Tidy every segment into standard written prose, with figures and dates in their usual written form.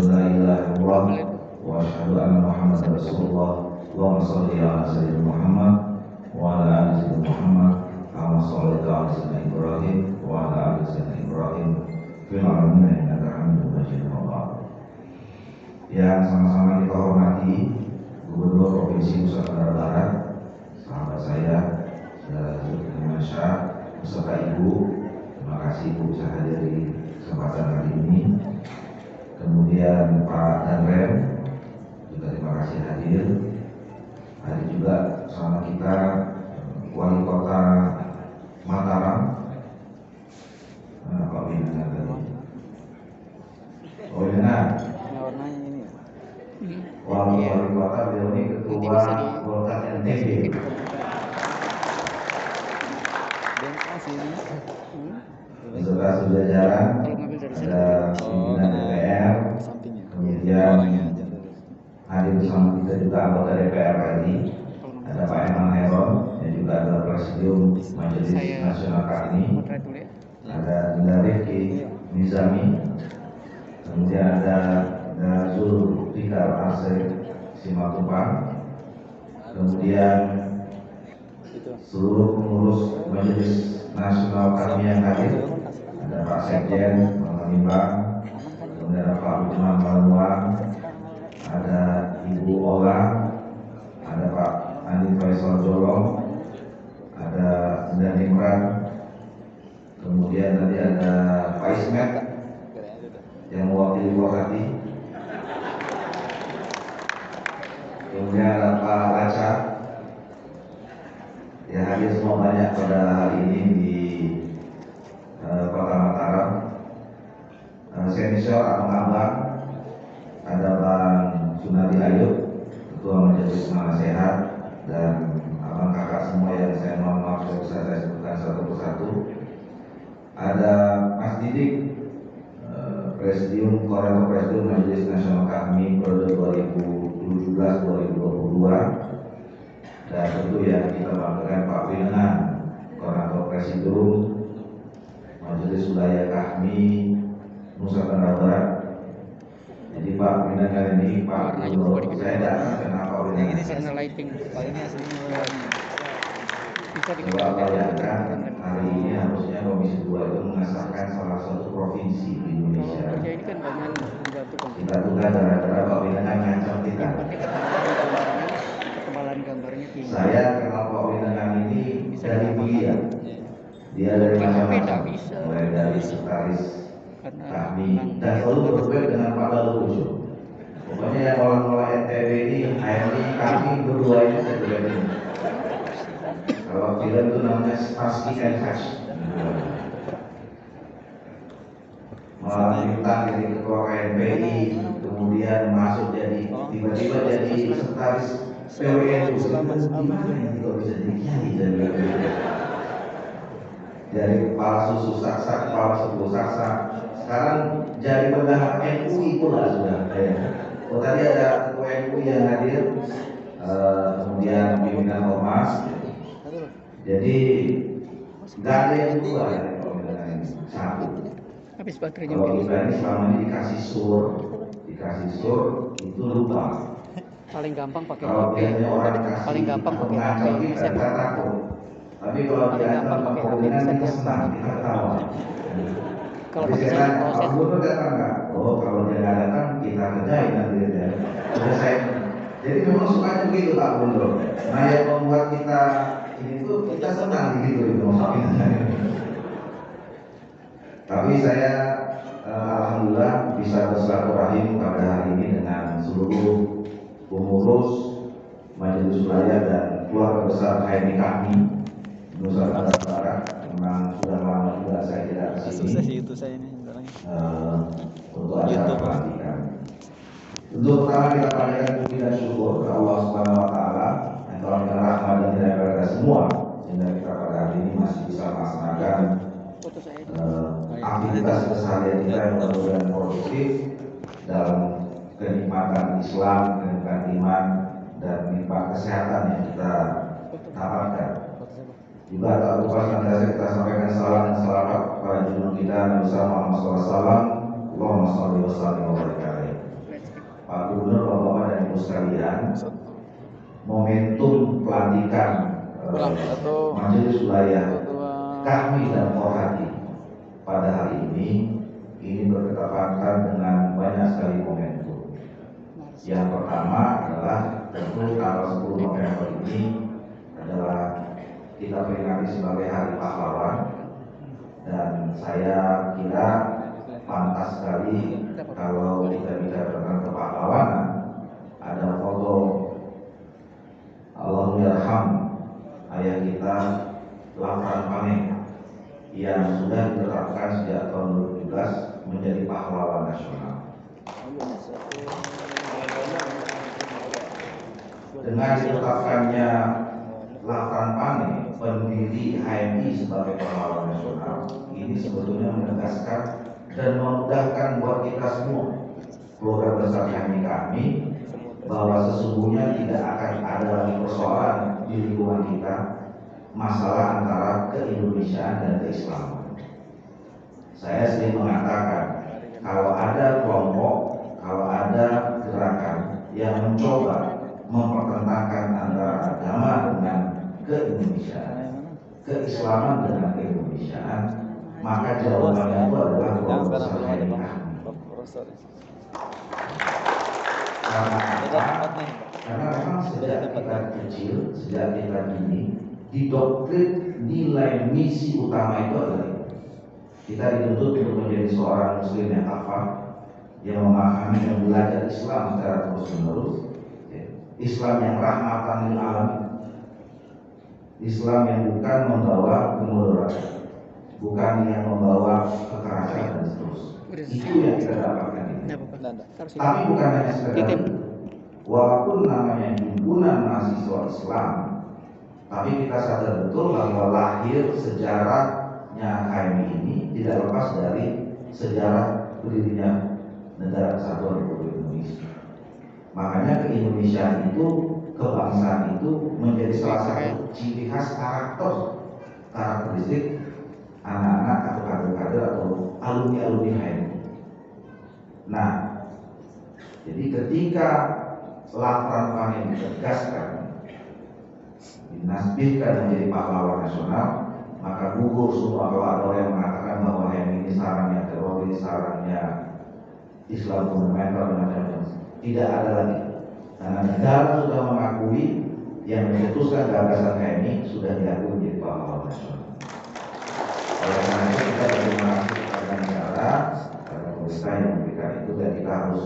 la ilaha illallah wa asyhadu anna Muhammadar Rasulullah. Allahumma shalli ala sayyidina Muhammad wa ala ali sayyidina Muhammad kama shallaita ala sayyidina Ibrahim wa ala ali sayyidina Ibrahim fil alamin innaka Hamidum Majid. Yang sama-sama kita hormati Gubernur Provinsi Nusa Tenggara Barat, sahabat saya, saudara Zulkifli beserta Ibu. Terima kasih Ibu bisa hadir di kesempatan hari ini. Kemudian Pak Danrem juga terima kasih hadir. Hadir juga sama kita Wali Kota Mataram, Pak Winana tadi. Oh Winana. Wali Kota beliau ini Ketua Golkar NTB. Beserta sejajaran ada pimpinan DPR, kemudian hadir bersama kita juga anggota DPR RI, ada Pak Eman Heron yang juga adalah Presidium Majelis Nasional KMI, ada Dinda Rifki Nizami, kemudian ada Zulfikar Asri Simatupang, kemudian seluruh pengurus Majelis Nasional kami yang hadir, ada Pak Sekjen Menimbang, kemudian ada Pak Usman Maluang, ada Ibu Ola, ada Pak Andi Faisal Jolong, ada Dan Imran, kemudian tadi ada Pak Ismet yang mewakili Wakati, kemudian ada Pak Laca yang hadir semua banyak pada hari ini di Kota Mataram. Senior abang-abang, ada Bang Sunari Ayub, Ketua Majelis Nasihat, dan abang kakak semua yang saya mohon maaf bisa saya sebutkan satu persatu. Ada Mas Didik, Presidium Koordinator Presidium Majelis Nasional KMI periode 2017-2022. Dan tentu yang kita banggakan Pak Winan, Koordinator Presidium Majelis Wilayah KMI Nusa Tenggara Barat. Jadi Pak Winan kali ini Pak Gubernur, saya datang kenapa Winan? Ini karena lighting. Pak ini aslinya bisa dibayangkan hari ini harusnya Komisi 2 itu mengesahkan salah satu provinsi di Indonesia. Ini kan banyak kita juga gara-gara Pak Winan ngancam kita. Saya kenal Pak Winangan ini dari dia. Dia dari macam-macam, mulai dari sekretaris kami dan selalu berbeda dengan Pak Lalu. Pokoknya yang olah-olah NTB ini, ini kami berdua ini berbeda. Kalau film itu namanya Starsky and Hutch. Malah minta jadi ketua KNPI, kemudian masuk jadi tiba-tiba jadi sekretaris PWNU. Gimana yang tidak bisa dikiai dari kepala susu saksa, kepala suku saksa, sekarang jadi bendahara MUI pula sudah. Oh tadi ada ketua MUI yang hadir, kemudian pimpinan ormas. Jadi nggak ada yang dua ya kalau ini satu. Kalau kita ini selama ini dikasih sur itu lupa. Paling gampang pakai kalau HP. Paling gampang pakai HP. Saya takut. Tapi kalau paling gampang pakai HP kita senang, kita ketawa. Kalau pakai saya proses. Gubernur datang nggak? Oh kalau dia nggak datang kita kerjain nanti dia. Sudah saya. Jadi memang sukanya begitu Pak Gubernur. Nah yang membuat kita ini tuh kita senang gitu maksudnya. Tapi saya alhamdulillah bisa bersilaturahim pada hari ini dengan seluruh pengurus Majelis Wilayah dan keluarga besar HMI kami Nusa Tenggara Barat. Memang sudah lama juga saya tidak kesini. Susah sih itu saya ini untuk acara pelantikan. Untuk pertama kita panjatkan puji dan syukur ke Allah Subhanahu Wa Taala yang telah memberikan rahmat dan hidayah kepada kita semua sehingga kita pada hari ini masih bisa melaksanakan aktivitas keseharian kita yang baru dan produktif dalam kenikmatan Islam, kenikmatan iman, dan nikmat kesehatan yang kita dapatkan. Juga tak lupa senantiasa kita sampaikan salam dan salawat kepada junjungan kita Nabi Muhammad SAW. Allahumma shalli wa sallim wa barik alaihi. dengan momentum pelantikan Majelis Wilayah Kahmi dan Forhati pada hari ini bertepatan dengan banyak sekali momentum. Yang pertama adalah tentu tanggal 10 November ini adalah kita peringati sebagai Hari Pahlawan, dan saya kira pantas sekali kalau kita bicara tentang kepahlawanan ada foto Allahyarham ayah kita Lafran Pane yang sudah ditetapkan sejak tahun 2017 menjadi pahlawan nasional. Dengan ditetapkannya Lafran Pane, pendiri HMI sebagai pahlawan nasional, ini sebetulnya menegaskan dan memudahkan buat kita semua, keluarga besar kami, bahwa sesungguhnya tidak akan ada lagi persoalan di lingkungan kita masalah antara keindonesiaan dan keislaman. Saya sering mengatakan, kalau ada kelompok, kalau ada gerakan yang mencoba mempertentangkan antara agama dengan keindonesiaan, keislaman dengan keindonesiaan, maka jawabannya itu adalah kelompok besar HMI. Karena memang sejak kita kecil, sejak kita dini, didoktrin nilai misi utama itu adalah kita dituntut untuk menjadi seorang muslim yang kafah, yang memahami dan belajar Islam secara terus-menerus, Islam yang rahmatan lil alamin, Islam yang bukan membawa kemudaratan, bukan yang membawa kekerasan dan seterusnya. Itu yang kita dapatkan ini. Tapi bukan hanya sekedar walaupun namanya himpunan mahasiswa Islam, tapi kita sadar betul bahwa lahir sejarahnya HMI ini tidak lepas dari sejarah berdirinya Negara Kesatuan Republik Indonesia. Makanya keindonesiaan itu, kebangsaan itu menjadi salah satu ciri khas karakteristik anak-anak atau kader-kader atau alumni-alumni HMI. Nah, jadi ketika Lafran Pane ditegaskan, dinasbihkan menjadi pahlawan nasional, maka gugur semua kalau ada orang yang mengatakan bahwa HMI ini sarangnya teroris, sarangnya Islam fundamental dan macam-macam. Tidak ada lagi, karena negara sudah mengakui yang mencetuskan gagasan HMI sudah diakui menjadi pahlawan nasional. Oleh karena itu kita berterima kasih kepada negara, kepada pemerintah yang memberikan itu, dan kita harus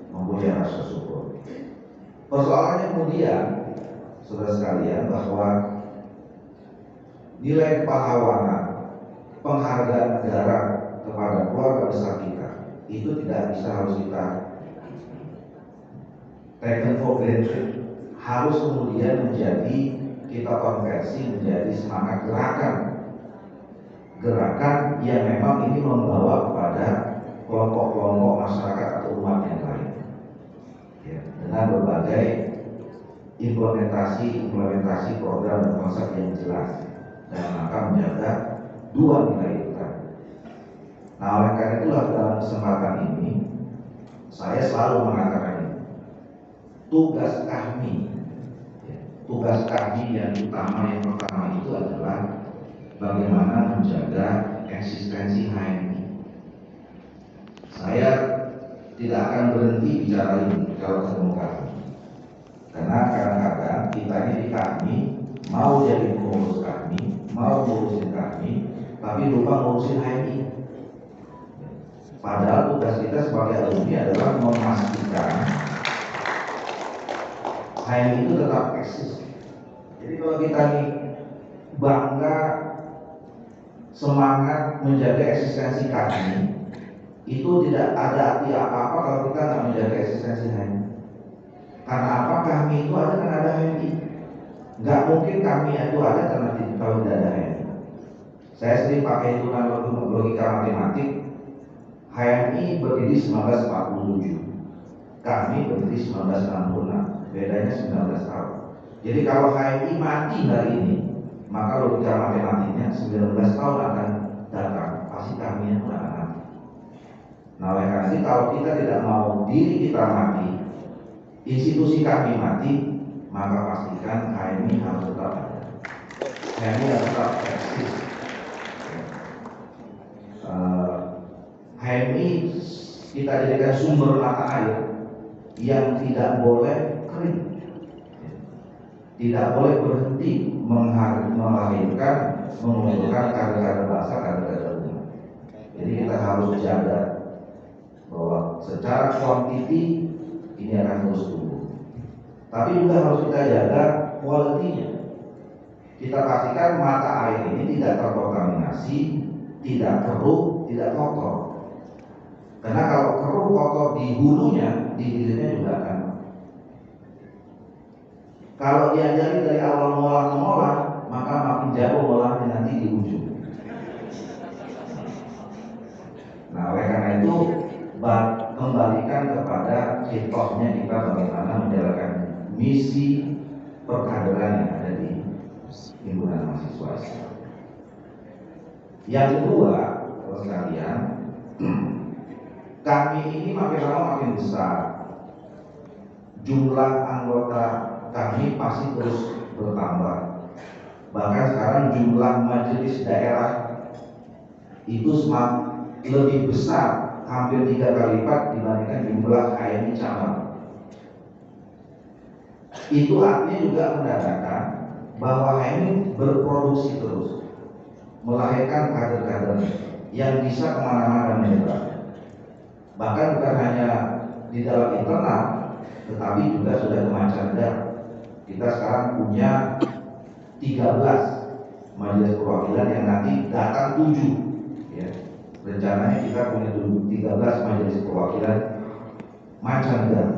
mempunyai rasa syukur. Persoalannya kemudian, saudara sekalian, bahwa nilai kepahlawanan, penghargaan negara kepada keluarga besar kita itu tidak bisa harus kita taken for granted, harus kemudian menjadi kita konversi menjadi semangat gerakan yang memang ini membawa kepada kelompok-kelompok masyarakat atau umat yang lain, ya, dengan berbagai implementasi program dan konsep yang jelas dan akan menjaga dua nilai itu tadi. Nah, oleh karena itulah dalam kesempatan ini saya selalu mengatakan ini, tugas kami yang utama, yang pertama itu adalah bagaimana menjaga eksistensi HMI. Saya tidak akan berhenti bicara ini kalau ketemu kami, karena kadang-kadang kita ini di kami mau jadi pengurus kami, mau ngurusin kami, tapi lupa ngurusin HMI. Padahal tugas kita sebagai alumni adalah memastikan HMI itu tetap eksis. Jadi kalau kita ini bangga, semangat menjaga eksistensi kami, itu tidak ada arti apa-apa kalau kita nggak menjaga eksistensi HMI. Karena apa? Kami itu ada kan ada HMI. Nggak mungkin kami itu ada karena kalau tidak ada HMI. Saya sering pakai hitungan logika matematik. HMI berdiri 1947, kami berdiri 1966, bedanya 19 tahun. Jadi kalau HMI mati hari ini, maka logika matematiknya 19 tahun akan datang, pasti kami pun akan mati. Nah, oleh karena itu kalau kita tidak mau diri kita mati, institusi kami mati, maka pastikan HMI harus tetap ada. HMI harus tetap eksis. HMI kita jadikan sumber mata air yang tidak boleh kering, tidak boleh berhenti melahirkan, mengumpulkan kader-kader bangsa, kader-kader umat. Jadi kita harus jaga bahwa secara kuantiti ini akan terus tumbuh, tapi juga harus kita jaga kualitinya. Kita pastikan mata air ini tidak terkontaminasi, tidak keruh, tidak kotor. Karena kalau keruh kotor di hulunya, di hilirnya juga akan. Kalau diajari dari awal mengolah, maka makin jauh ngolahnya nanti di ujung. Nah, oleh karena itu kembalikan kepada kitosnya kita bagaimana menjalankan misi perkaderan yang ada di himpunan mahasiswa Islam. Yang kedua, terus sekalian, kami ini makin lama makin besar. Jumlah anggota kami pasti terus bertambah. Bahkan sekarang jumlah majelis daerah itu semakin lebih besar, hampir 3 kali lipat dibandingkan jumlah HMI cabang. Itu artinya juga menandakan bahwa HMI berproduksi terus, melahirkan kader-kader yang bisa kemana-mana menyebar. Bahkan bukan hanya di dalam internal, tetapi juga sudah ke mancanegara. Kita sekarang punya 13 majelis perwakilan yang nanti datang 7 ya. Rencananya kita punya 13 majelis perwakilan mancanegara.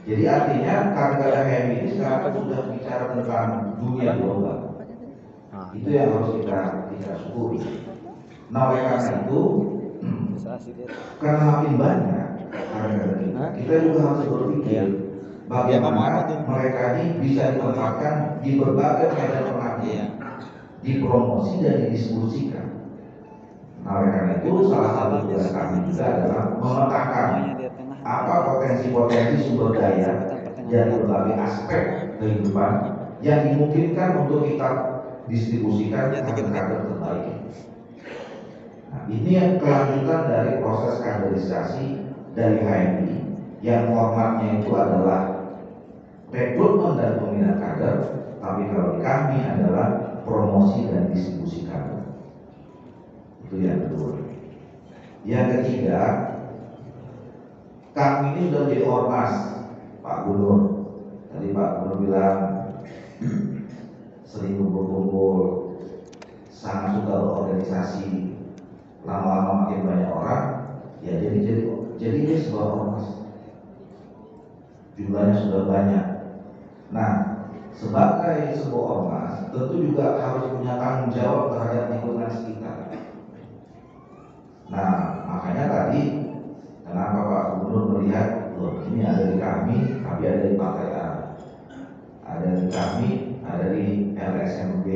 Jadi artinya kader-kader HMI ini sekarang sudah bicara tentang dunia global. Itu yang harus kita syukuri. Nah, oleh karena itu, karena makin banyak kader-kader kita juga harus berpikir bagaimana mereka ini bisa ditempatkan di berbagai medan pengabdian, dipromosi dan didiskusikan. Nah, oleh karena itu salah satu tugas kami juga adalah memetakan apa potensi-potensi sumber daya dari berbagai aspek kehidupan yang dimungkinkan untuk kita distribusikan ke kader terbaik. Nah, ini yang kelanjutan dari proses kaderisasi dari HMI yang formatnya itu adalah rekrutmen dan pembinaan kader, tapi kalau di kami adalah promosi dan distribusi kader. Itu yang kedua. Yang ketiga, kami ini sudah jadi ormas, Pak Gubernur. Tadi Pak Gubernur bilang sering kumpul-kumpul, sangat suka berorganisasi, lama-lama makin banyak orang, ya jadi ini sebuah ormas. Jumlahnya sudah banyak. Nah, sebagai sebuah ormas, tentu juga harus punya tanggung jawab terhadap lingkungan sekitar. Nah, makanya tadi kenapa Pak Gubernur melihat, loh ini ada di kami, tapi ada di Partai A, ada di kami, ada di LSMB,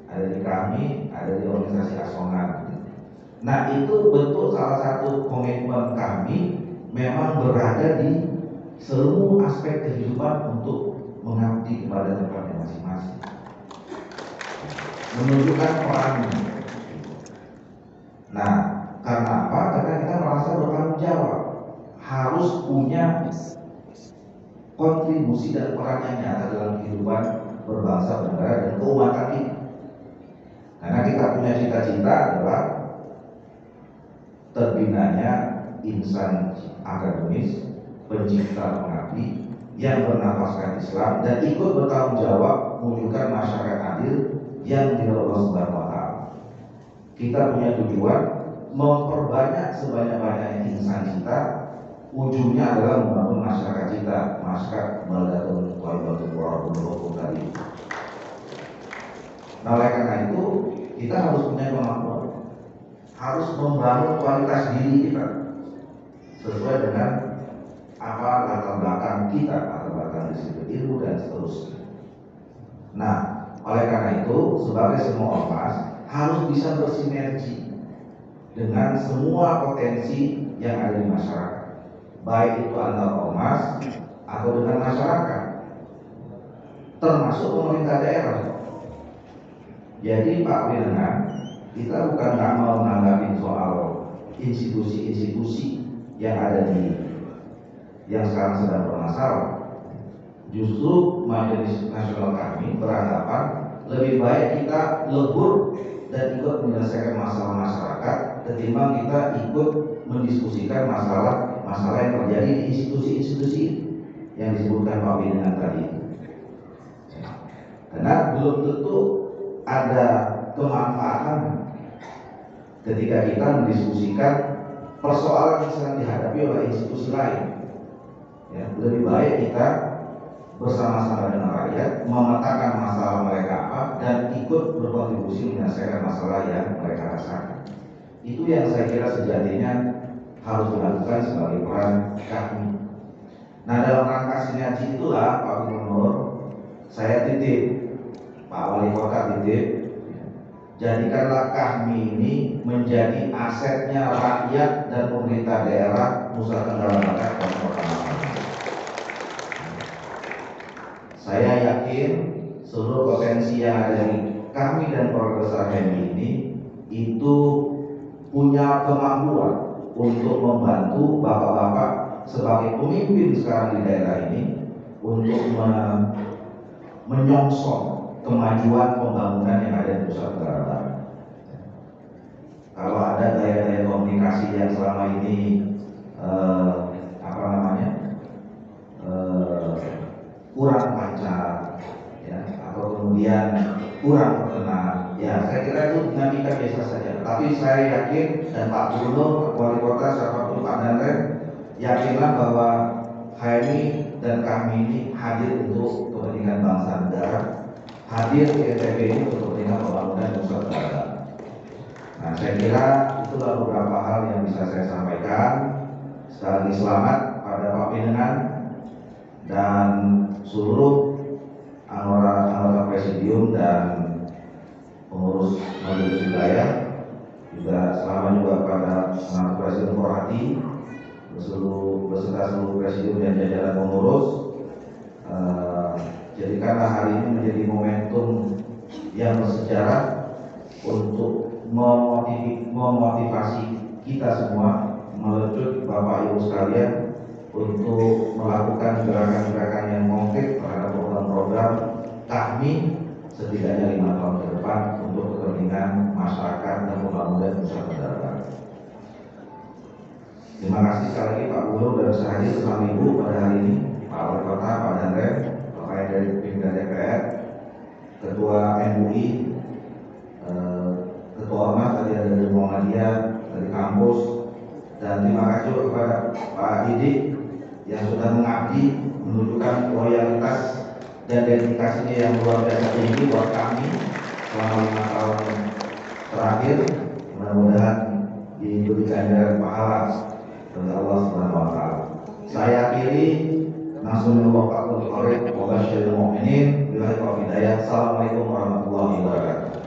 ada di kami, ada di organisasi Asongan. Nah, itu bentuk salah satu komitmen kami memang berada di seluruh aspek kehidupan untuk mengabdi kepada tempatnya masing-masing, menunjukkan perannya. Nah, karena apa? Karena kita merasa bertanggung jawab, harus punya kontribusi dan peran yang nyata dalam kehidupan berbangsa, bernegara dan keumatan ini. Karena kita punya cita-cita adalah terbinanya insan akademis, pencipta pengabdi yang bernafaskan Islam dan ikut bertanggung jawab mewujudkan masyarakat adil yang diridhoi Allah Subhanahu wa Ta'ala. Kita punya tujuan memperbanyak sebanyak-banyaknya insan kita, ujungnya adalah membangun masyarakat kita, masyarakat baldatun thayyibatun wa ardhun tadi. Nah, oleh karena itu kita harus punya kemampuan, harus membangun kualitas diri kita sesuai dengan apa latar belakang kita, latar belakang disiplin ilmu dan seterusnya. Nah, oleh karena itu sebagai semua ormas harus bisa bersinergi dengan semua potensi yang ada di masyarakat, baik itu antar ormas atau dengan masyarakat, termasuk pemerintah daerah. Jadi Pak Winengan, kita bukan nggak mau menanggapi soal institusi-institusi yang ada yang sekarang sedang bermasalah. Justru Majelis Nasional kami beranggapan lebih baik kita lebur dan ikut menyelesaikan masalah masyarakat ketimbang kita ikut mendiskusikan masalah yang terjadi di institusi-institusi yang disebutkan Pak Winengan tadi. Karena belum tentu ada kemanfaatan ketika kita mendiskusikan persoalan yang sedang dihadapi oleh institusi lain. Ya, lebih baik kita bersama-sama dengan rakyat memetakan masalah mereka apa dan ikut berkontribusi menyelesaikan masalah yang mereka rasakan. Itu yang saya kira sejatinya harus dilakukan sebagai peran kami. Nah, dalam rangka sinergi itulah Pak Gubernur, saya titip, Pak Wali Kota titip, jadikanlah kami ini menjadi asetnya rakyat dan pemerintah daerah Nusa Tenggara Barat dan Kota Makassar. Saya yakin seluruh potensi yang ada di kami dan keluarga besar HMI ini itu punya kemampuan untuk membantu bapak-bapak sebagai pemimpin sekarang di daerah ini untuk menyongsong kemajuan pembangunan yang ada di Nusa Tenggara Barat. Kalau ada gaya-gaya komunikasi yang selama ini kurang lancar, ya, atau kemudian kurang berkenan, ya saya kira itu dinamika biasa saja. Tapi saya yakin dan Pak Gubernur, Pak Wali Kota, siapapun Pak Danrem, yakinlah bahwa HMI dan kami ini hadir untuk kepentingan bangsa negara, hadir di NTB ini untuk kepentingan pembangunan Nusa Tenggara Barat. Nah, saya kira itulah beberapa hal yang bisa saya sampaikan. Sekali lagi selamat pada Pak Winengan dan seluruh anggota presidium dan pengurus majelis wilayah. Juga selamat juga pada anggota presidium Korhati beserta seluruh presidium dan jajaran pengurus. Jadikanlah hari ini menjadi momentum yang bersejarah untuk memotivasi kita semua, melecut Bapak Ibu sekalian untuk melakukan gerakan-gerakan yang konkret terhadap program-program kami setidaknya 5 tahun ke depan untuk kepentingan masyarakat dan pembangunan Nusa Tenggara Barat. Terima kasih sekali lagi Pak Gubernur dan sehadir bersama Ibu pada hari ini, Pak Wali Kota, Pak Danrem, Bapak yang dari pimpinan DPR, Ketua MUI, Ketua Ormas tadi ada dari Muhammadiyah, dari kampus, dan terima kasih kepada Pak Didik yang sudah mengabdi, menunjukkan loyalitas dan dedikasinya yang luar biasa tinggi buat kami selama 5 tahun terakhir. Mudah-mudahan diberi ganjaran pahala dari Allah Subhanahu wa taala. Saya akhiri, Nasrullah Fatul Qorib wa Basyiril Mu'minin. Assalamualaikum warahmatullahi wabarakatuh.